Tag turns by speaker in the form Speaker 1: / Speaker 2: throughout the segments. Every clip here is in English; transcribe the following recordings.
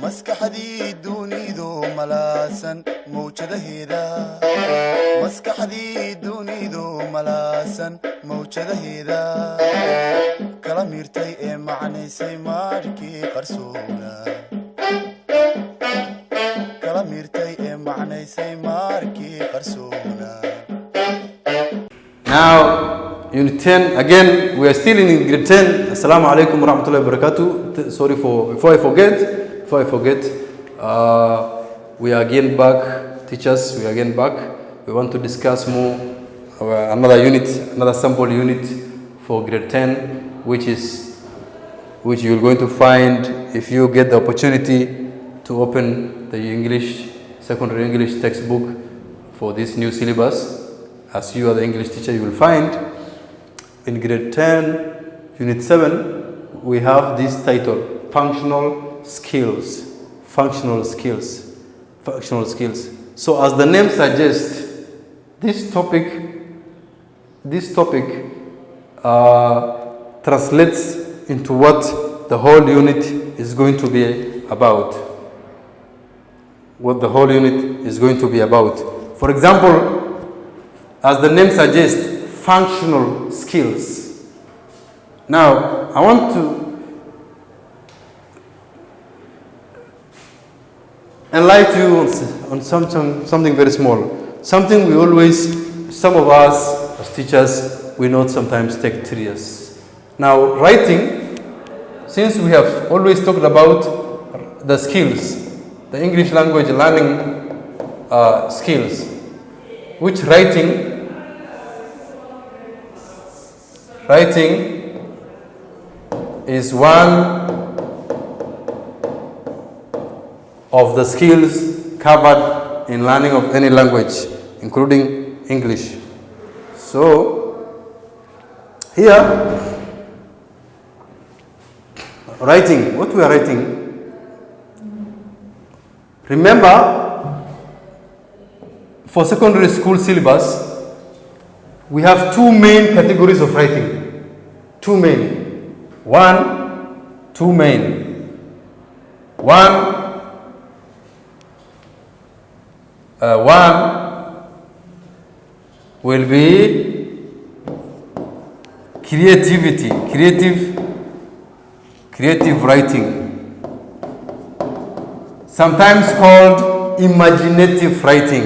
Speaker 1: maskaxdii dunidu malaasan mawjadaheeda kala miirtay ee macnaysay maarkii qarsoona.
Speaker 2: Now, Unit 10, again, we are still in grade 10. Assalamu alaikum wa rahmatullahi wa barakatuh. Sorry before I forget, we are again back, teachers, we are again back. We want to discuss more, another sample unit for grade 10, which you're going to find if you get the opportunity to open the secondary English textbook for this new syllabus. As you are the English teacher, you will find in grade 10, unit 7, we have this title, functional skills. So as the name suggests, this topic translates into what the whole unit is going to be about. For example, as the name suggests, functional skills. Now, I want to enlighten you on something very small. Something some of us as teachers, we not sometimes take serious. Now, writing, since we have always talked about the skills, the English language learning skills, which writing is one of the skills covered in learning of any language, including English. So, here, writing, what we are writing, remember, for secondary school syllabus, we have two main categories of writing. One will be creative writing, sometimes called imaginative writing.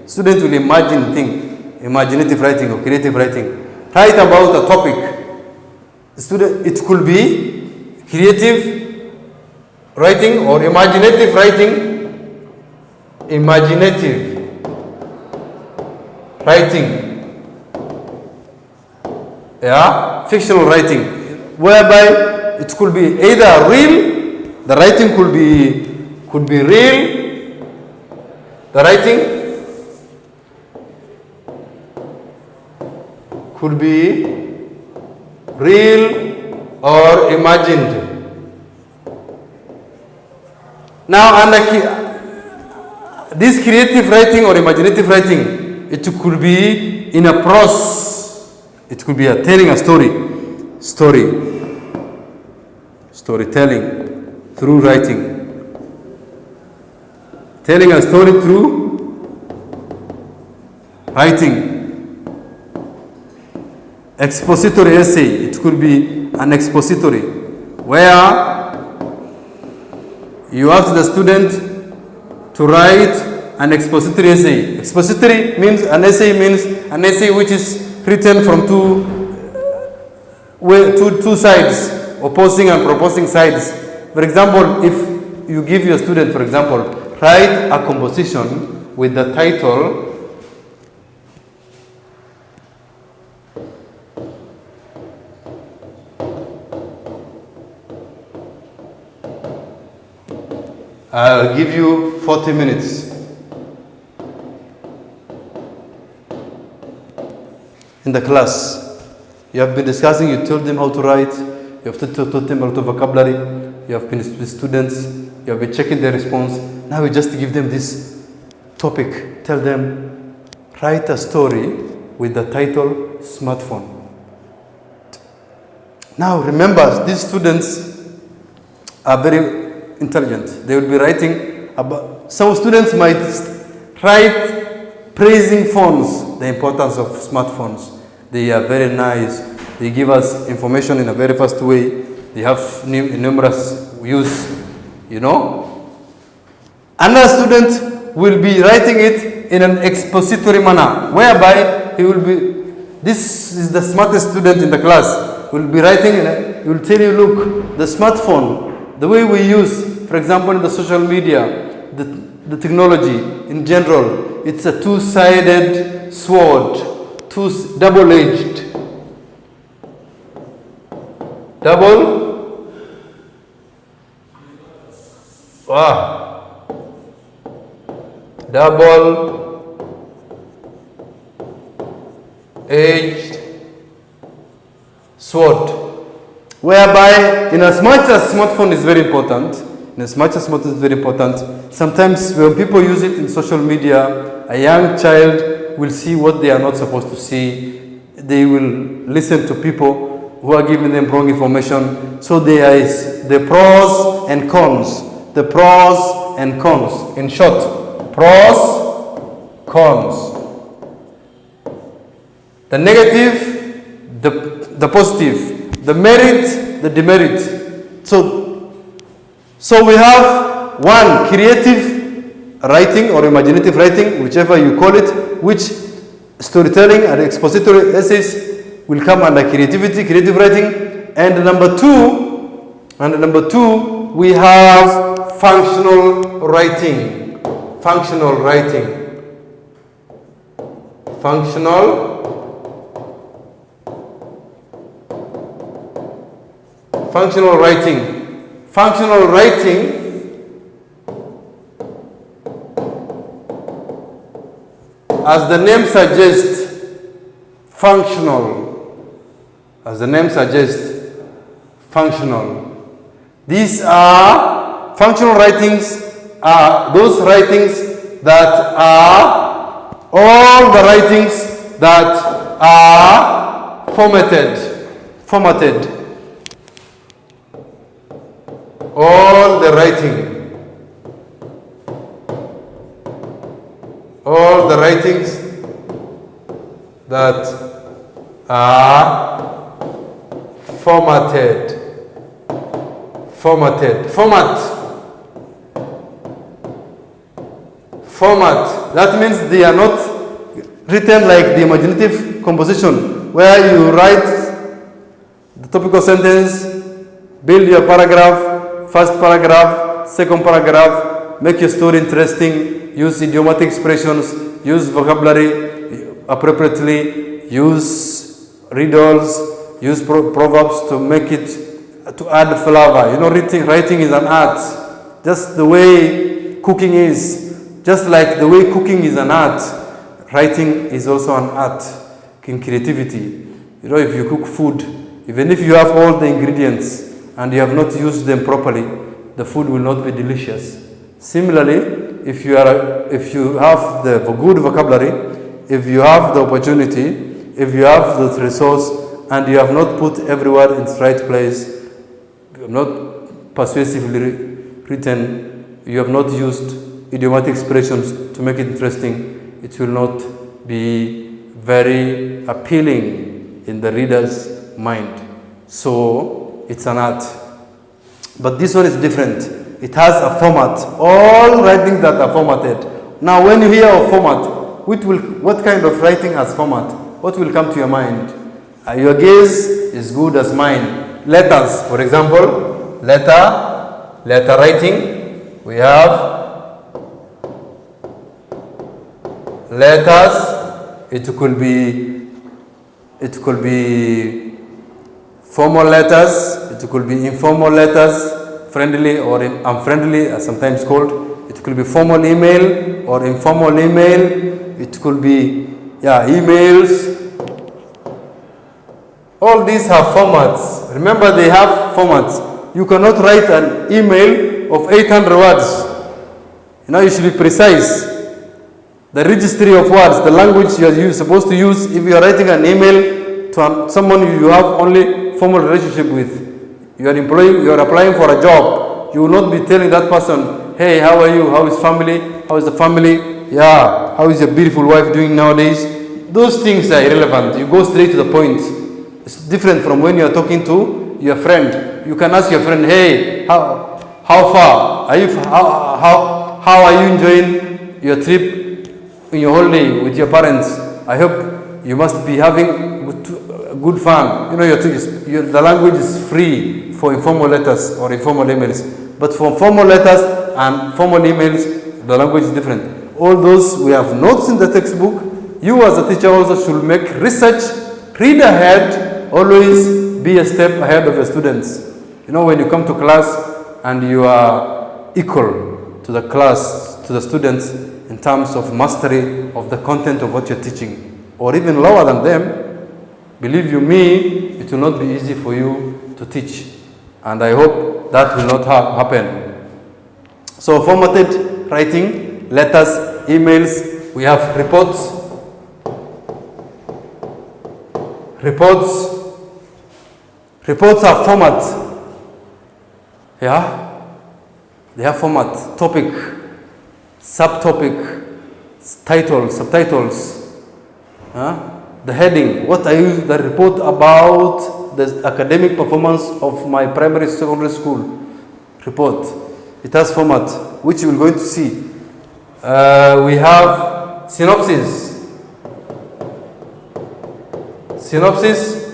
Speaker 2: Students will imagine things, imaginative writing or creative writing. Write about a topic. It could be creative writing or imaginative writing. Fictional writing, whereby it could be either real, the writing could be real, the writing could be real or imagined. Now, under this creative writing or imaginative writing, it could be in a prose. It could be telling a storytelling through writing. Telling a story through writing. Expository essay, it could be an expository, where you ask the student to write an expository essay. Expository means an essay which is written from two sides, opposing and proposing sides. For example, if you give your student, for example, write a composition with the title I'll give you 40 minutes. In the class, you have been discussing, you told them how to write, you have taught them a lot of vocabulary, you have been with students, you have been checking their response. Now you just give them this topic. Tell them, write a story with the title smartphone. Now remember, these students are very intelligent. They will be writing about, some students might write praising phones, the importance of smartphones. They are very nice. They give us information in a very fast way. They have numerous use, you know. Another student will be writing it in an expository manner, whereby he will be, this is the smartest student in the class, will be writing, he will tell you, look, the smartphone, the way we use, for example, in the social media, the technology in general, it's a two-sided sword, double-edged. Double-edged sword, whereby in as much as smartphone is very important, sometimes when people use it in social media, a young child will see what they are not supposed to see. They will listen to people who are giving them wrong information. So there is the pros and cons. The pros and cons. In short, pros, cons. The negative, the positive. The merit, the demerit. So we have one, creative writing or imaginative writing, whichever you call it, which storytelling and expository essays will come under creative writing. And number two, we have functional writing. Functional writing, as the name suggests, functional. These are functional writings, are those writings that are all the writings that are formatted. All the writings that are formatted. Format. That means they are not written like the imaginative composition, where you write the topical sentence, build your paragraph, first paragraph, second paragraph, make your story interesting, use idiomatic expressions, use vocabulary appropriately, use riddles, use proverbs to make it, to add flavor. You know, writing is an art. Just the way cooking is. Just like the way cooking is an art, writing is also an art in creativity. You know, if you cook food, even if you have all the ingredients and you have not used them properly, the food will not be delicious. Similarly, if you have the good vocabulary, if you have the opportunity, if you have the resource, and you have not put every word in its right place, you have not persuasively written, you have not used idiomatic expressions to make it interesting, it will not be very appealing in the reader's mind. So it's an art. But this one is different. It has a format. All writings that are formatted. Now when you hear of format, what kind of writing has format? What will come to your mind? Your gaze is good as mine. Letters, for example, letter writing. We have letters. It could be formal letters. It could be informal letters, friendly or unfriendly, as sometimes called. It could be formal email or informal email. It could be emails. All these have formats. Remember, they have formats. You cannot write an email of 800 words. You should be precise. The registry of words, the language you are supposed to use, if you are writing an email to someone, you have only formal relationship with your employee, you are applying for a job, you will not be telling that person, hey, how are you? How is family? How is the family? Yeah, how is your beautiful wife doing nowadays? Those things are irrelevant. You go straight to the point. It's different from when you are talking to your friend. You can ask your friend, hey, how far are you? How are you enjoying your trip in your holiday with your parents? I hope you must be having good fun. You know, the language is free for informal letters or informal emails. But for formal letters and formal emails, the language is different. All those, we have notes in the textbook. You as a teacher also should make research, read ahead, always be a step ahead of your students. You know, when you come to class and you are equal to the class, to the students in terms of mastery of the content of what you're teaching, or even lower than them, believe you me, it will not be easy for you to teach. And I hope that will not happen. So formatted writing, letters, emails, we have reports. Reports are format. Yeah? They have format, topic, subtopic, title, subtitles. The heading, what are you, the report about the academic performance of my primary secondary school report. It has format, which you are going to see. We have synopsis. Synopsis,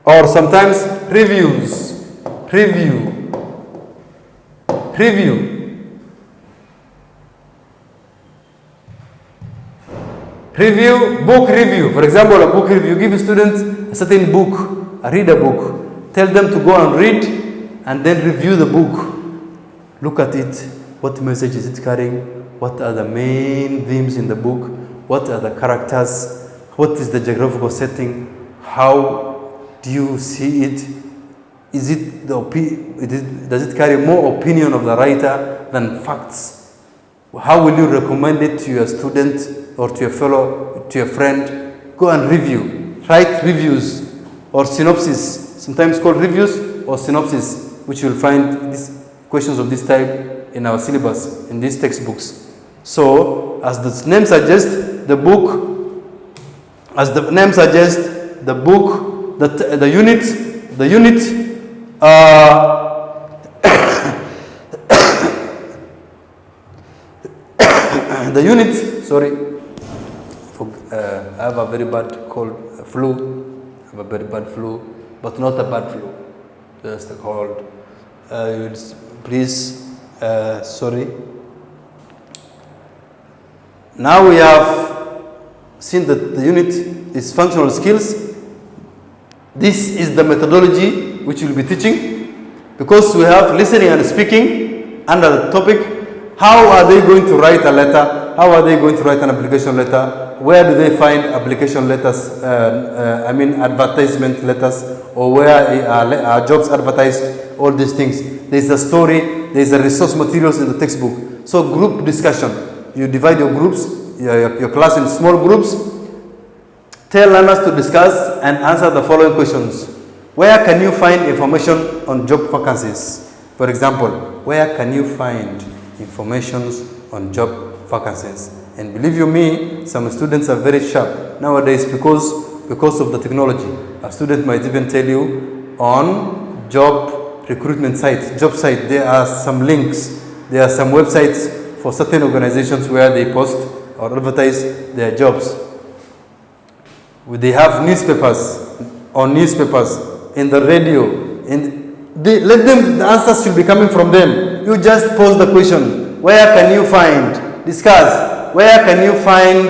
Speaker 2: or sometimes reviews. Review. Review, book review. For example, a book review. You give a student a certain book, read a book. Tell them to go and read and then review the book. Look at it. What message is it carrying? What are the main themes in the book? What are the characters? What is the geographical setting? How do you see it? Is it does it carry more opinion of the writer than facts? How will you recommend it to your student or to your fellow, to your friend? Go and review. Write reviews or synopsis, sometimes called reviews or synopsis, which you will find these questions of this type in our syllabus, in these textbooks. So, as the name suggests, the book, the unit, the unit, sorry, I have a very bad cold, flu. I have a very bad flu, but not a bad flu, just a cold. Please, sorry. Now we have seen that the unit is functional skills. This is the methodology which we'll be teaching, because we have listening and speaking under the topic. How are they going to write a letter? How are they going to write an application letter? Where do they find application letters, advertisement letters, or where are jobs advertised? All these things. There's a story, there's a resource materials in the textbook. So group discussion. You divide your groups, your class in small groups. Tell learners to discuss and answer the following questions. Where can you find information on job vacancies? For example, where can you find information on job vacancies? And believe you me, some students are very sharp nowadays because of the technology. A student might even tell you on job recruitment site, job site, there are some links, there are some websites for certain organizations where they post or advertise their jobs. They have newspapers in the radio, let them, the answers should be coming from them. You just pose the question, where can you find, discuss, where can you find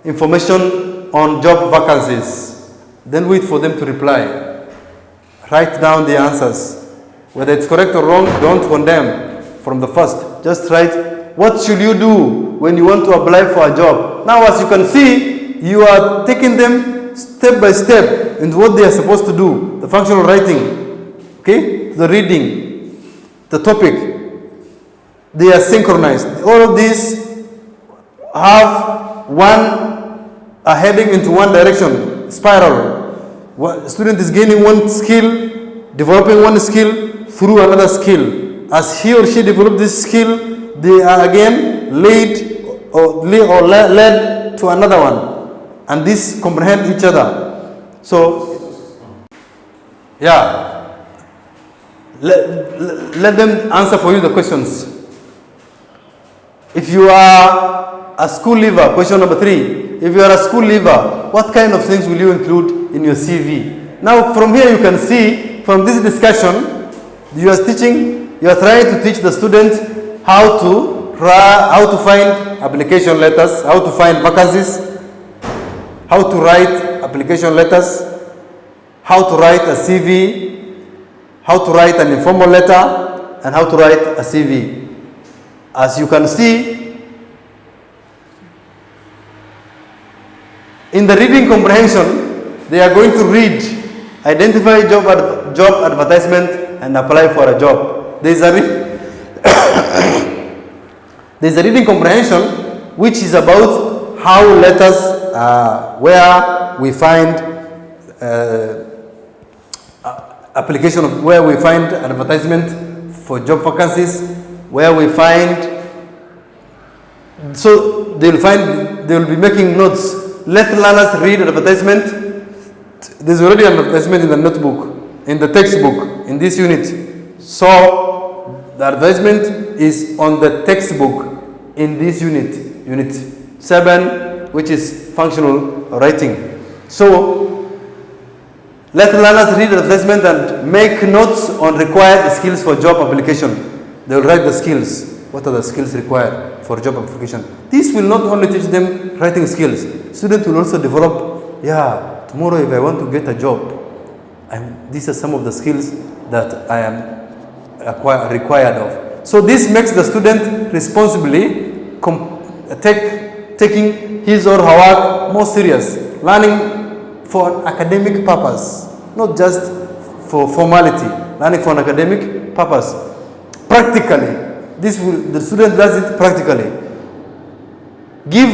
Speaker 2: information on job vacancies? Then wait for them to reply. Write down the answers. Whether it's correct or wrong, don't condemn from the first. Just write, what should you do when you want to apply for a job? Now, as you can see, you are taking them step by step into what they are supposed to do. The functional writing, okay, the reading, the topic. They are synchronized. All of these have a heading into one direction, spiral. Student is gaining one skill, developing one skill through another skill. As he or she develop this skill, they are again led to another one, and this comprehend each other. So, yeah, let them answer for you the questions. If you are a school leaver, question number 3. If you are a school leaver, what kind of things will you include in your CV? Now, from here you can see, from this discussion, you are trying to teach the student how to find application letters, how to find vacancies, how to write application letters, how to write a CV, how to write an informal letter, and how to write a CV. As you can see, in the reading comprehension, they are going to read, identify job advertisement, and apply for a job. There is a reading comprehension which is about how letters, where we find application, where we find advertisement for job vacancies, where we find, so they will be making notes. Let learners read advertisement. There's already an advertisement in the notebook, in the textbook, in this unit. So the advertisement is on the textbook in this unit, unit 7, which is functional writing. So let learners read advertisement and make notes on required skills for job application. They will write the skills. What are the skills required for job application? This will not only teach them writing skills. Students will also develop, tomorrow if I want to get a job, these are some of the skills that I am required of. So this makes the student responsibly taking his or her work more serious, learning for an academic purpose, not just for formality, learning for an academic purpose. Practically, the student does it practically. Give